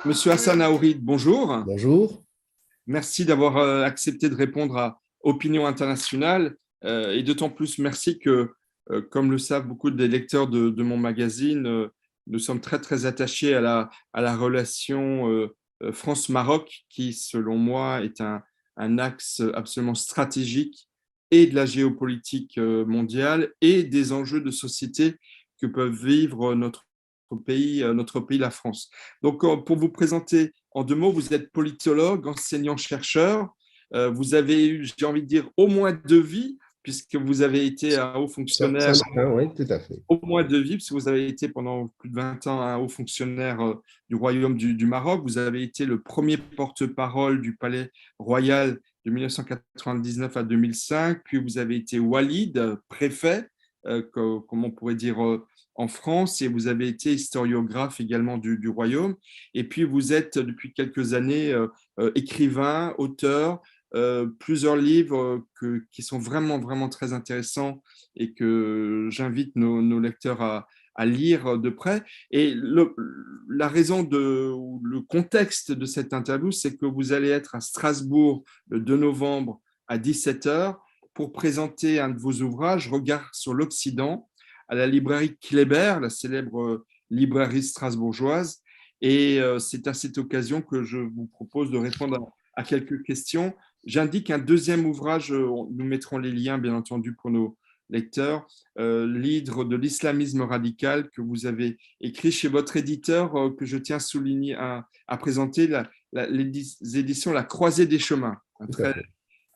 Monsieur Hassan Aourid, bonjour. Bonjour. Merci d'avoir accepté de répondre à Opinion Internationale et d'autant plus merci que, comme le savent beaucoup des lecteurs de mon magazine, nous sommes très très attachés à la relation France-Maroc qui, selon moi, est un axe absolument stratégique et de la géopolitique mondiale et des enjeux de société que peuvent vivre notre pays, la France. Donc, pour vous présenter en deux mots, vous êtes politologue, enseignant-chercheur. Vous avez eu, j'ai envie de dire, au moins deux vies, puisque vous avez été un haut Ça fonctionnaire, matin, oui, tout à fait. au moins deux vies, puisque vous avez été pendant plus de 20 ans un haut fonctionnaire du Royaume du Maroc. Vous avez été le premier porte-parole du Palais Royal de 1999 à 2005, puis vous avez été walid, préfet, comme on pourrait dire en France, et vous avez été historiographe également du Royaume. Et puis vous êtes depuis quelques années écrivain, auteur, plusieurs livres qui sont vraiment, vraiment très intéressants et que j'invite nos lecteurs à lire de près. Et la raison ou le contexte de cette interview, c'est que vous allez être à Strasbourg le 2 novembre à 17 heures pour présenter un de vos ouvrages, Regard sur l'Occident, à la librairie Kléber, la célèbre librairie strasbourgeoise. Et c'est à cette occasion que je vous propose de répondre à quelques questions. J'indique un deuxième ouvrage, nous mettrons les liens bien entendu pour nos lecteurs, livre de l'islamisme radical que vous avez écrit chez votre éditeur, que je tiens à présenter, les éditions La Croisée des Chemins. Tout à fait.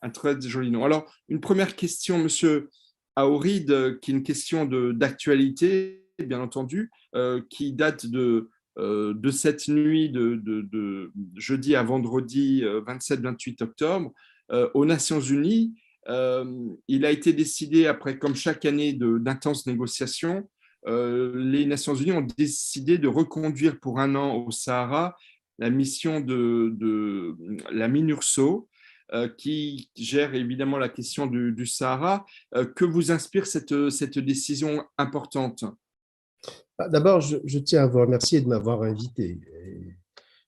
Un très joli nom. Alors, une première question, monsieur Aourid, qui est une question d'actualité, bien entendu, qui date de cette nuit de jeudi à vendredi 27-28 octobre aux Nations Unies. Il a été décidé, après, comme chaque année, d'intenses négociations, les Nations Unies ont décidé de reconduire pour un an au Sahara la mission de la MINURSO, qui gère évidemment la question du Sahara. Que vous inspire cette décision importante? D'abord, je tiens à vous remercier de m'avoir invité.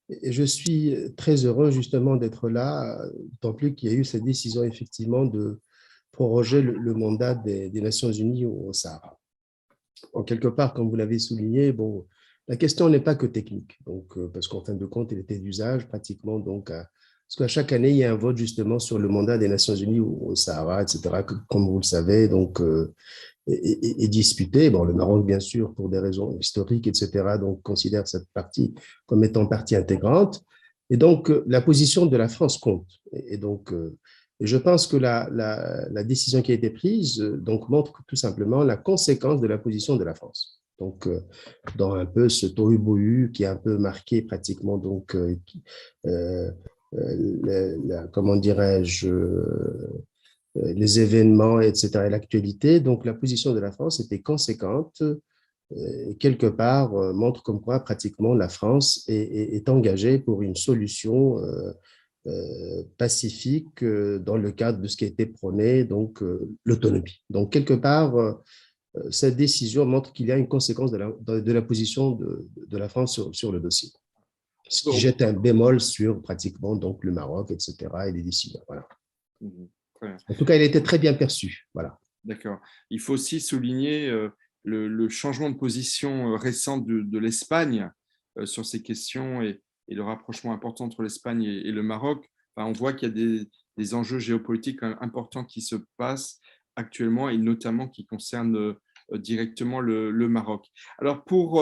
Et je suis très heureux justement d'être là, tant plus qu'il y a eu cette décision effectivement de proroger le mandat des Nations Unies au Sahara. En quelque part, comme vous l'avez souligné, bon, la question n'est pas que technique, donc, parce qu'en fin de compte, elle était d'usage pratiquement. Donc, parce qu'à chaque année, il y a un vote justement sur le mandat des Nations Unies au Sahara, etc., comme vous le savez, donc, est disputé. Bon, le Maroc, bien sûr, pour des raisons historiques, etc., donc considère cette partie comme étant partie intégrante. Et donc, la position de la France compte. Et donc, je pense que la décision qui a été prise donc, montre tout simplement la conséquence de la position de la France. Donc, dans un peu ce tohu-bohu qui a un peu marqué pratiquement donc, comment dirais-je, les événements, etc., et l'actualité. Donc, la position de la France était conséquente et quelque part montre comme quoi pratiquement la France est engagée pour une solution pacifique dans le cadre de ce qui a été prôné, donc l'autonomie. Donc, quelque part, cette décision montre qu'il y a une conséquence de la position de la France sur le dossier. Ce qui jette un bémol sur pratiquement donc, le Maroc, etc., et les décisions. Voilà. En tout cas, il a été très bien perçu. Voilà. D'accord. Il faut aussi souligner le changement de position récent de l'Espagne sur ces questions et le rapprochement important entre l'Espagne et le Maroc. Enfin, on voit qu'il y a des enjeux géopolitiques importants qui se passent actuellement et notamment qui concernent directement le Maroc. Alors, pour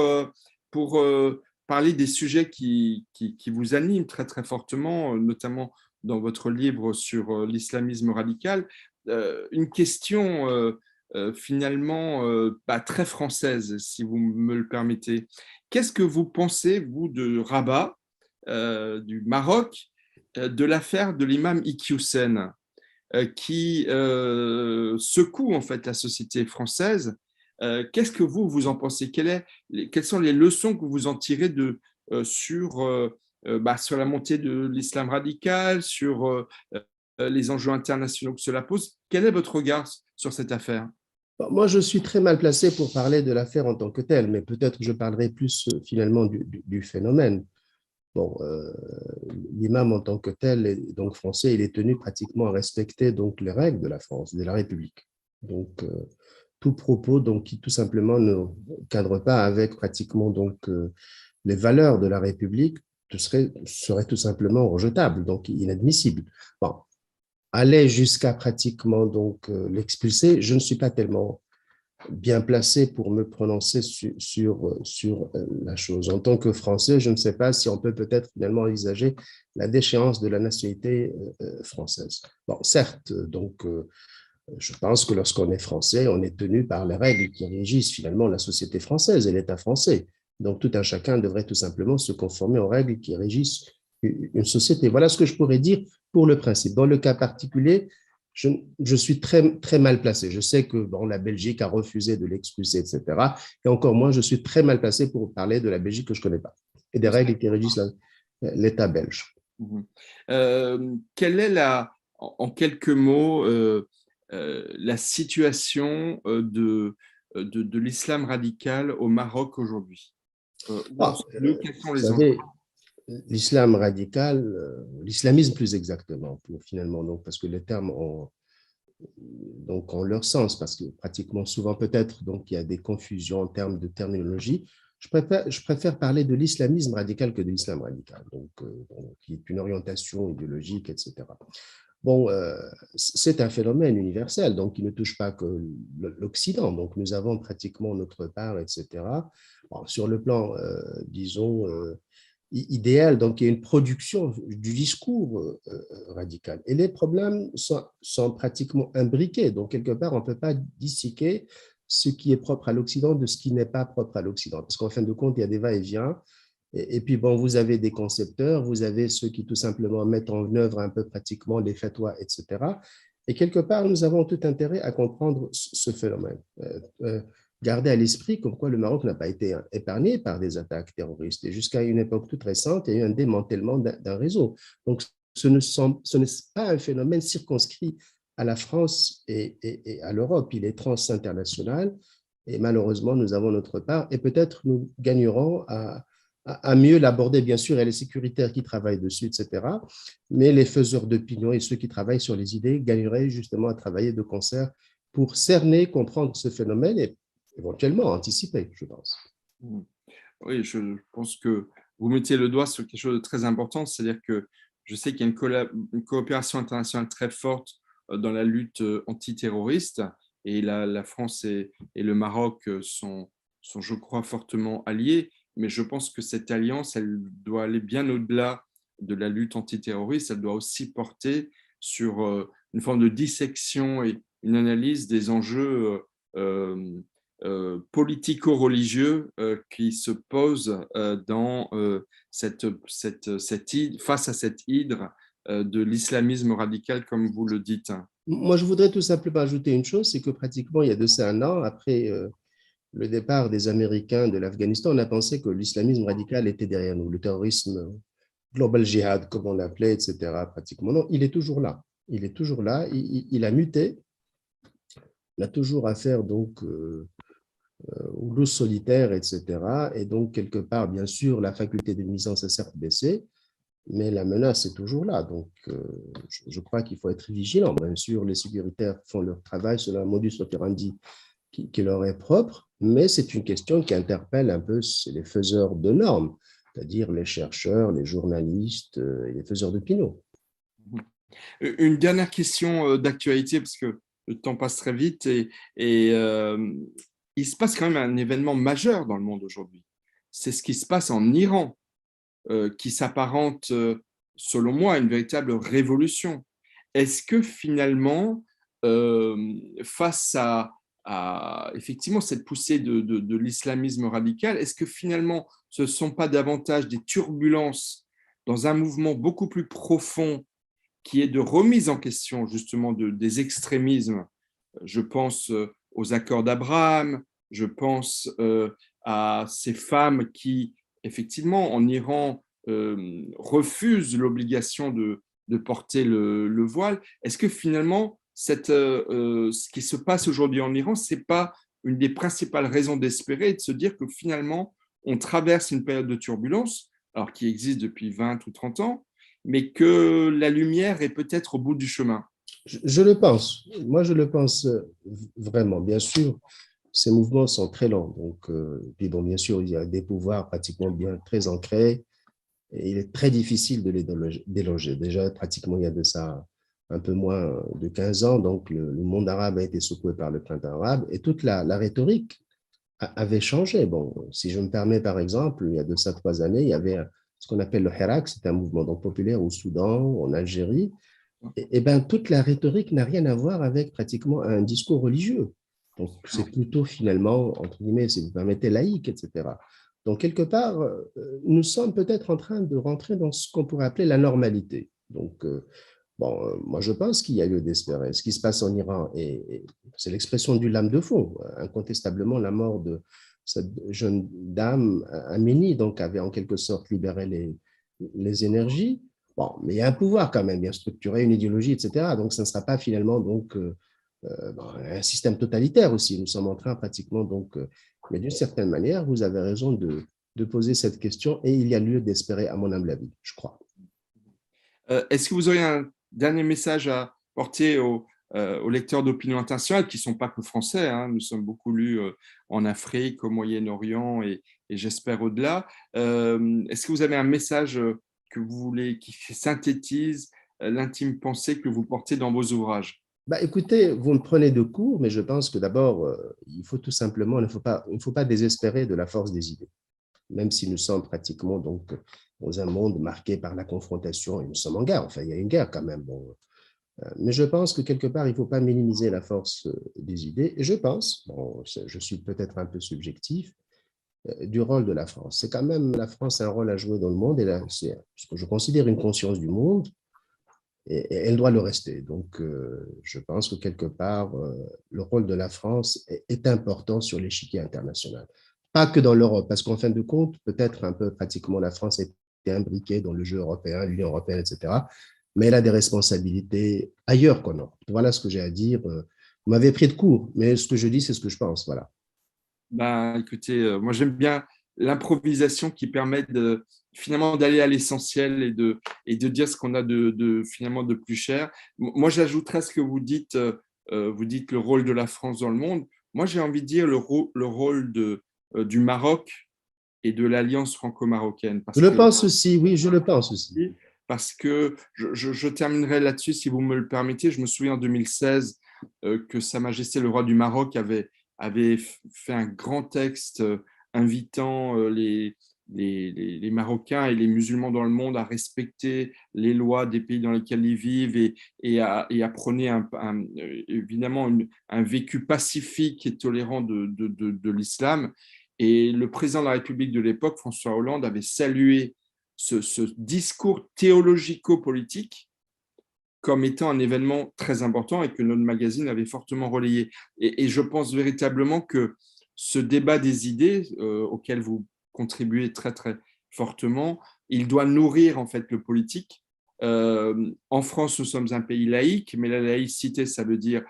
parler des sujets qui vous animent très, très fortement, notamment dans votre livre sur l'islamisme radical, une question finalement très française, si vous me le permettez. Qu'est-ce que vous pensez, vous, de Rabat, du Maroc, de l'affaire de l'imam Iqiyoussen, qui secoue en fait la société française? Qu'est-ce que vous en pensez? Quelles sont les leçons que vous en tirez sur la montée de l'islam radical, sur les enjeux internationaux que cela pose? Quel est votre regard sur cette affaire? Moi, je suis très mal placé pour parler de l'affaire en tant que telle, mais peut-être je parlerai plus finalement du phénomène. Bon, l'imam en tant que tel, donc français, il est tenu pratiquement à respecter donc les règles de la France, de la République. Donc, tout propos donc qui tout simplement ne cadre pas avec pratiquement donc les valeurs de la République serait tout simplement rejetable, donc inadmissible. Bon, aller jusqu'à pratiquement donc l'expulser, je ne suis pas tellement bien placé pour me prononcer sur la chose. En tant que Français, je ne sais pas si on peut peut-être finalement envisager la déchéance de la nationalité française. Bon, certes, donc je pense que lorsqu'on est français, on est tenu par les règles qui régissent finalement la société française et l'État français. Donc tout un chacun devrait tout simplement se conformer aux règles qui régissent une société. Voilà ce que je pourrais dire pour le principe. Dans le cas particulier, je suis très, très mal placé. Je sais que bon, la Belgique a refusé de l'expulser, etc. Et encore moins, je suis très mal placé pour parler de la Belgique que je ne connais pas et des règles qui régissent l'État belge. Quelle est en quelques mots la situation de l'islam radical au Maroc aujourd'hui? Où en Ah, sommes-nous? Quels sont vous les enjeux? savez, l'islam radical, l'islamisme plus exactement, pour finalement, donc, parce que les termes ont leur sens, parce que pratiquement souvent peut-être, donc il y a des confusions en termes de terminologie. Je préfère parler de l'islamisme radical que de l'islam radical, donc, qui est une orientation idéologique, etc. Bon, c'est un phénomène universel, donc qui ne touche pas que l'Occident. Donc, nous avons pratiquement notre part, etc. Bon, sur le plan, disons, idéal, donc il y a une production du discours radical. Et les problèmes sont pratiquement imbriqués. Donc, quelque part, on ne peut pas disséquer ce qui est propre à l'Occident de ce qui n'est pas propre à l'Occident. Parce qu'en fin de compte, il y a des va-et-vient. Et puis, bon, vous avez des concepteurs, vous avez ceux qui tout simplement mettent en œuvre un peu pratiquement les fatwas, etc. Et quelque part, nous avons tout intérêt à comprendre ce phénomène. Garder à l'esprit comme quoi le Maroc n'a pas été épargné par des attaques terroristes. Et jusqu'à une époque toute récente, il y a eu un démantèlement d'un réseau. Donc, ce n'est pas un phénomène circonscrit à la France et à l'Europe. Il est transinternational. Et malheureusement, nous avons notre part. Et peut-être nous gagnerons à mieux l'aborder, bien sûr, il y a les sécuritaires qui travaillent dessus, etc. Mais les faiseurs d'opinion et ceux qui travaillent sur les idées gagneraient justement à travailler de concert pour cerner, comprendre ce phénomène et éventuellement anticiper, je pense. Oui, je pense que vous mettiez le doigt sur quelque chose de très important, c'est-à-dire que je sais qu'il y a une coopération internationale très forte dans la lutte antiterroriste et la France et le Maroc sont, je crois, fortement alliés, mais je pense que cette alliance, elle doit aller bien au-delà de la lutte antiterroriste, elle doit aussi porter sur une forme de dissection et une analyse des enjeux politico-religieux qui se posent dans face à cette hydre de l'islamisme radical, comme vous le dites. Moi, je voudrais tout simplement ajouter une chose, c'est que pratiquement il y a de ça un an, après le départ des Américains de l'Afghanistan, on a pensé que l'islamisme radical était derrière nous, le terrorisme global jihad, comme on l'appelait, etc. Pratiquement. Non, il est toujours là. Il est toujours là. Il a muté. Il a toujours affaire donc aux loups solitaires, etc. Et donc, quelque part, bien sûr, la faculté de nuisance a certes baissé, mais la menace est toujours là. Donc, je crois qu'il faut être vigilant. Bien sûr, les sécuritaires font leur travail selon un modus operandi qui leur est propre, mais c'est une question qui interpelle un peu les faiseurs de normes, c'est-à-dire les chercheurs, les journalistes et les faiseurs d'opinion. Une dernière question d'actualité, parce que le temps passe très vite et il se passe quand même un événement majeur dans le monde aujourd'hui. C'est ce qui se passe en Iran, qui s'apparente, selon moi, à une véritable révolution. Est-ce que finalement, face à effectivement cette poussée de l'islamisme radical, est-ce que finalement ce ne sont pas davantage des turbulences dans un mouvement beaucoup plus profond qui est de remise en question justement des extrémismes? Je pense aux accords d'Abraham, je pense à ces femmes qui, effectivement, en Iran, refusent l'obligation de porter le voile. Est-ce que finalement, ce qui se passe aujourd'hui en Iran, ce n'est pas une des principales raisons d'espérer et de se dire que finalement, on traverse une période de turbulence, alors qui existe depuis 20 ou 30 ans, mais que la lumière est peut-être au bout du chemin. Je le pense. Moi, je le pense vraiment. Bien sûr, ces mouvements sont très lents. Donc, puis bon, bien sûr, il y a des pouvoirs pratiquement bien très ancrés et il est très difficile de les déloger. Déjà, pratiquement, il y a de ça un peu moins de 15 ans. Donc, le monde arabe a été secoué par le printemps arabe et toute la rhétorique avait changé. Bon, si je me permets, par exemple, il y a de ça 3 années, il y avait ce qu'on appelle le Hirak, c'est un mouvement donc populaire au Soudan, en Algérie, et ben, toute la rhétorique n'a rien à voir avec pratiquement un discours religieux. Donc, c'est plutôt finalement, entre guillemets, si vous permettez, laïque, etc. Donc, quelque part, nous sommes peut-être en train de rentrer dans ce qu'on pourrait appeler la normalité. Donc, bon, moi, je pense qu'il y a lieu d'espérer. Ce qui se passe en Iran, c'est l'expression du lame de fond. Incontestablement, la mort de cette jeune dame, Amini, donc, avait en quelque sorte libéré les énergies. Bon, mais il y a un pouvoir quand même bien structuré, une idéologie, etc. Donc, ce ne sera pas finalement donc, bon, un système totalitaire aussi. Nous sommes en train pratiquement donc, mais d'une certaine manière, vous avez raison de poser cette question et il y a lieu d'espérer, à mon humble avis, je crois. Est-ce que vous auriez un dernier message à porter aux lecteurs d'opinion internationale, qui ne sont pas que français, hein, nous sommes beaucoup lus en Afrique, au Moyen-Orient et j'espère au-delà. Est-ce que vous avez un message que vous voulez, qui synthétise l'intime pensée que vous portez dans vos ouvrages? Bah, écoutez, vous me prenez de court, mais je pense que d'abord, il faut tout simplement, il ne faut pas désespérer de la force des idées, même si nous sommes pratiquement donc dans un monde marqué par la confrontation et nous sommes en guerre. Enfin, il y a une guerre quand même. Bon, mais je pense que quelque part, il ne faut pas minimiser la force des idées. Et je pense, bon, je suis peut-être un peu subjectif, du rôle de la France. C'est quand même, la France a un rôle à jouer dans le monde et là, c'est ce que je considère une conscience du monde et elle doit le rester. Donc, je pense que quelque part, le rôle de la France est important sur l'échiquier international. Pas que dans l'Europe, parce qu'en fin de compte, peut-être un peu pratiquement la France est imbriquée dans le jeu européen, l'Union européenne, etc. Mais elle a des responsabilités ailleurs qu'en Europe. Voilà ce que j'ai à dire. Vous m'avez pris de court, mais ce que je dis, c'est ce que je pense. Voilà. Bah, écoutez, moi j'aime bien l'improvisation qui permet finalement d'aller à l'essentiel et de dire ce qu'on a finalement de plus cher. Moi j'ajouterais à ce que vous dites le rôle de la France dans le monde. Moi j'ai envie de dire le rôle du Maroc et de l'Alliance franco-marocaine. Je le pense aussi, oui, je le pense aussi. Parce que je terminerai là-dessus si vous me le permettez. Je me souviens en 2016 que Sa Majesté le roi du Maroc avait fait un grand texte invitant les Marocains et les musulmans dans le monde à respecter les lois des pays dans lesquels ils vivent et à prôner évidemment un vécu pacifique et tolérant de l'islam. Et le président de la République de l'époque, François Hollande, avait salué ce discours théologico-politique comme étant un événement très important et que notre magazine avait fortement relayé. Et je pense véritablement que ce débat des idées auquel vous contribuez très très fortement, il doit nourrir en fait le politique. En France, nous sommes un pays laïque, mais la laïcité, ça veut dire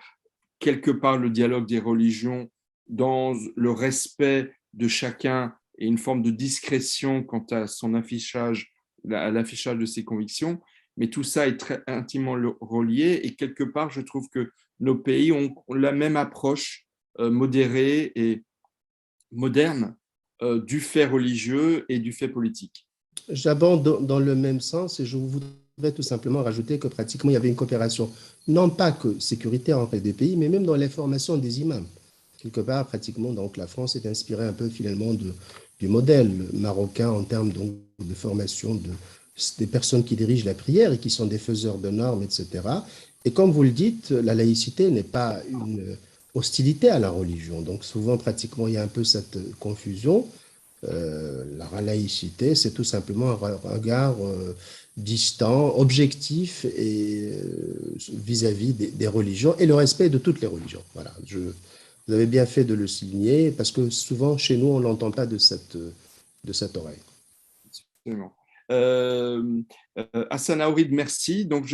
quelque part le dialogue des religions dans le respect de chacun et une forme de discrétion quant à son affichage, à l'affichage de ses convictions. Mais tout ça est très intimement relié et quelque part, je trouve que nos pays ont la même approche modérée et moderne du fait religieux et du fait politique. J'aborde dans le même sens et je voudrais tout simplement rajouter que pratiquement il y avait une coopération, non pas que sécuritaire entre les deux pays, mais même dans l'information des imams. Quelque part, pratiquement, donc la France est inspirée un peu finalement du modèle marocain en termes donc, de formation des personnes qui dirigent la prière et qui sont des faiseurs de normes, etc. Et comme vous le dites, la laïcité n'est pas une hostilité à la religion. Donc souvent, pratiquement, il y a un peu cette confusion. La laïcité, c'est tout simplement un regard distant, objectif et vis-à-vis des religions et le respect de toutes les religions. Voilà, vous avez bien fait de le souligner parce que souvent chez nous, on ne l'entend pas de cette oreille. Absolument. Euh, Hassan Aourid, merci. Donc,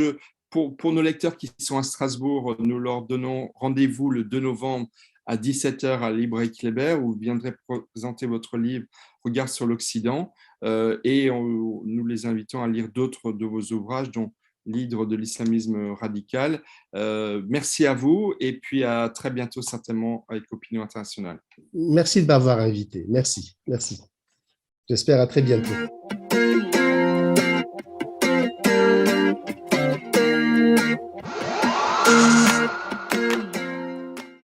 pour nos lecteurs qui sont à Strasbourg, nous leur donnons rendez-vous le 2 novembre à 17h à la librairie Kléber, où vous viendrez présenter votre livre Regard sur l'Occident, et nous les invitons à lire d'autres de vos ouvrages, dont L'hydre de l'islamisme radical. Merci à vous et puis à très bientôt certainement avec Opinion Internationale. Merci de m'avoir invité. Merci. J'espère à très bientôt.